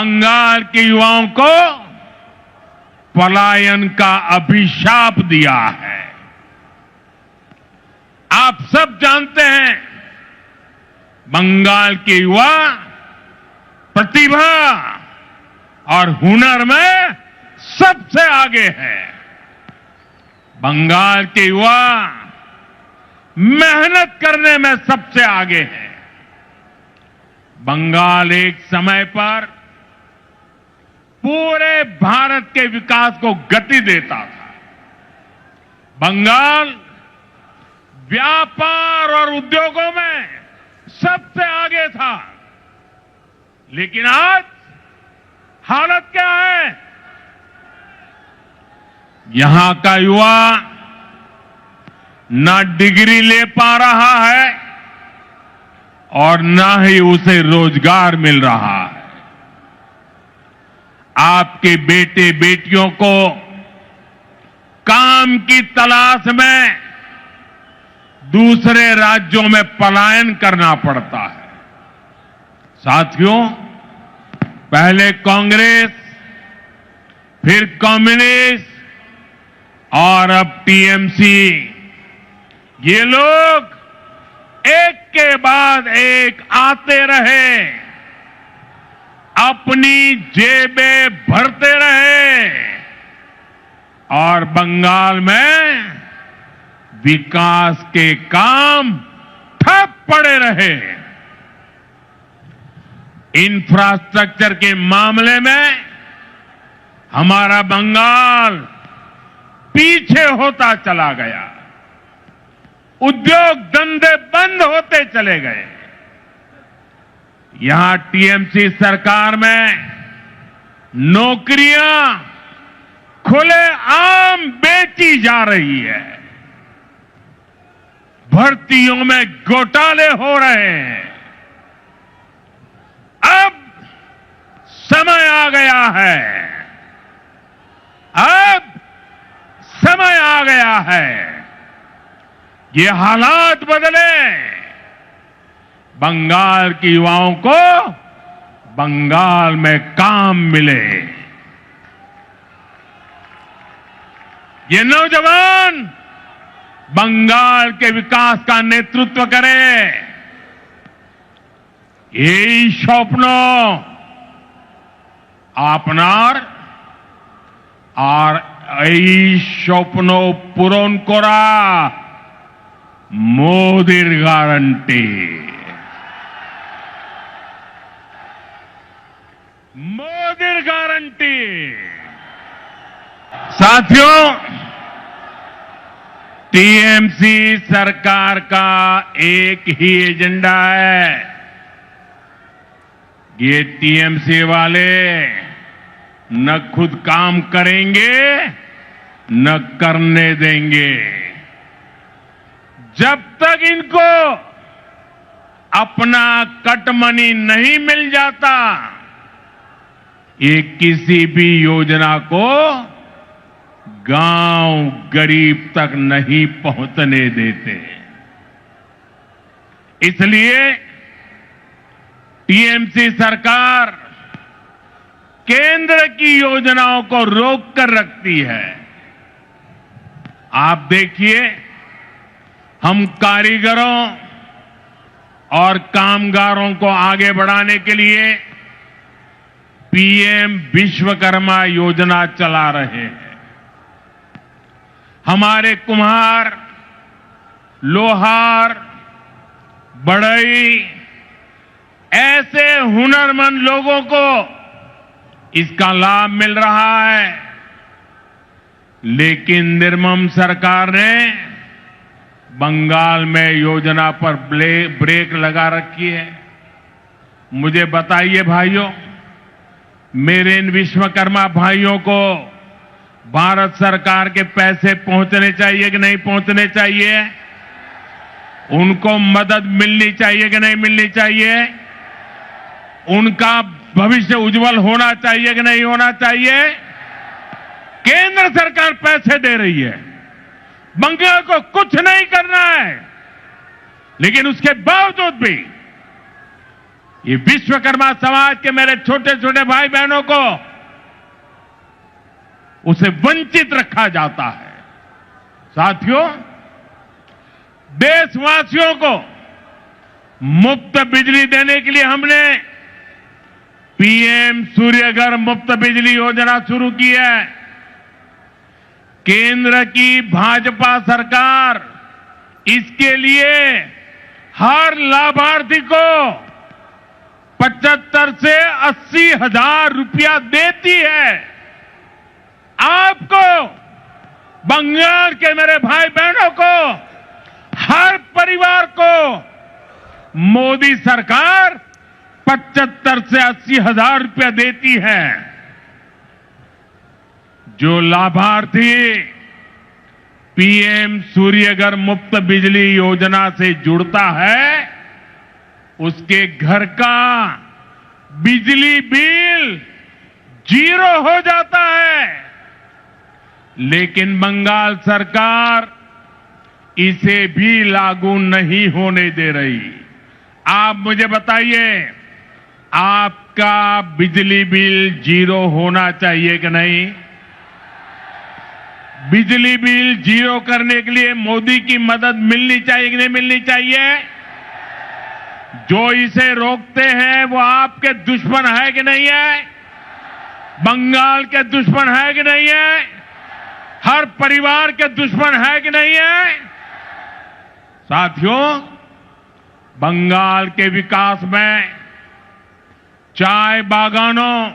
बंगाल के युवाओं को पलायन का अभिशाप दिया है। आप सब जानते हैं, बंगाल के युवा प्रतिभा और हुनर में सबसे आगे है। बंगाल के युवा मेहनत करने में सबसे आगे है। बंगाल एक समय पर पूरे भारत के विकास को गति देता था। बंगाल व्यापार और उद्योगों में सबसे आगे था। लेकिन आज हालत क्या है? यहां का युवा ना डिग्री ले पा रहा है और ना ही उसे रोजगार मिल रहा है। आपके बेटे बेटियों को काम की तलाश में दूसरे राज्यों में पलायन करना पड़ता है। साथियों, पहले कांग्रेस, फिर कम्युनिस्ट और अब टीएमसी, ये लोग एक के बाद एक आते रहे, अपनी जेबें भरते रहे और बंगाल में विकास के काम ठप पड़े रहे। इंफ्रास्ट्रक्चर के मामले में हमारा बंगाल पीछे होता चला गया। उद्योग धंधे बंद होते चले गए। यहां टीएमसी सरकार में नौकरियां खुलेआम बेची जा रही है। भर्तियों में घोटाले हो रहे हैं। अब समय आ गया है। अब समय आ गया है। ये हालात बदले। बंगाल के युवाओं को बंगाल में काम मिले। ये नौजवान बंगाल के विकास का नेतृत्व करें। এই স্বপ্ন আপনার আর এই স্বপ্ন পূরণ করা মোদির গ্যারান্টি। मोदी गारंटी। साथियों, टीएमसी सरकार का एक ही एजेंडा है। ये टीएमसी वाले न खुद काम करेंगे न करने देंगे। जब तक इनको अपना कट मनी नहीं मिल जाता, ये किसी भी योजना को गांव गरीब तक नहीं पहुंचने देते। इसलिए टीएमसी सरकार केंद्र की योजनाओं को रोक कर रखती है। आप देखिए, हम कारीगरों और कामगारों को आगे बढ़ाने के लिए पीएम विश्वकर्मा योजना चला रहे हैं। हमारे कुम्हार, लोहार, बढ़ई, ऐसे हुनरमंद लोगों को इसका लाभ मिल रहा है। लेकिन निर्मम सरकार ने बंगाल में योजना पर ब्रेक लगा रखी है। मुझे बताइए भाइयों, मेरे इन विश्वकर्मा भाइयों को भारत सरकार के पैसे पहुंचने चाहिए कि नहीं पहुंचने चाहिए? उनको मदद मिलनी चाहिए कि नहीं मिलनी चाहिए? उनका भविष्य उज्जवल होना चाहिए कि नहीं होना चाहिए? केंद्र सरकार पैसे दे रही है, बंगाल को कुछ नहीं करना है, लेकिन उसके बावजूद भी ये विश्वकर्मा समाज के मेरे छोटे छोटे भाई बहनों को उसे वंचित रखा जाता है। साथियों, देशवासियों को मुफ्त बिजली देने के लिए हमने पीएम सूर्यघर मुफ्त बिजली योजना शुरू की है। केंद्र की भाजपा सरकार इसके लिए हर लाभार्थी को 75 से 80 हजार रुपया देती है। आपको, बंगाल के मेरे भाई बहनों को, हर परिवार को मोदी सरकार 75 से 80 हजार रुपया देती है। जो लाभार्थी पीएम सूर्यघर मुफ्त बिजली योजना से जुड़ता है, उसके घर का बिजली बिल 0 हो जाता है। लेकिन बंगाल सरकार इसे भी लागू नहीं होने दे रही। आप मुझे बताइए, आपका बिजली बिल 0 होना चाहिए कि नहीं? बिजली बिल 0 करने के लिए मोदी की मदद मिलनी चाहिए कि नहीं मिलनी चाहिए? जो इसे रोकते हैं वो आपके दुश्मन है कि नहीं है? बंगाल के दुश्मन है कि नहीं है? हर परिवार के दुश्मन है कि नहीं है? साथियों, बंगाल के विकास में चाय बागानों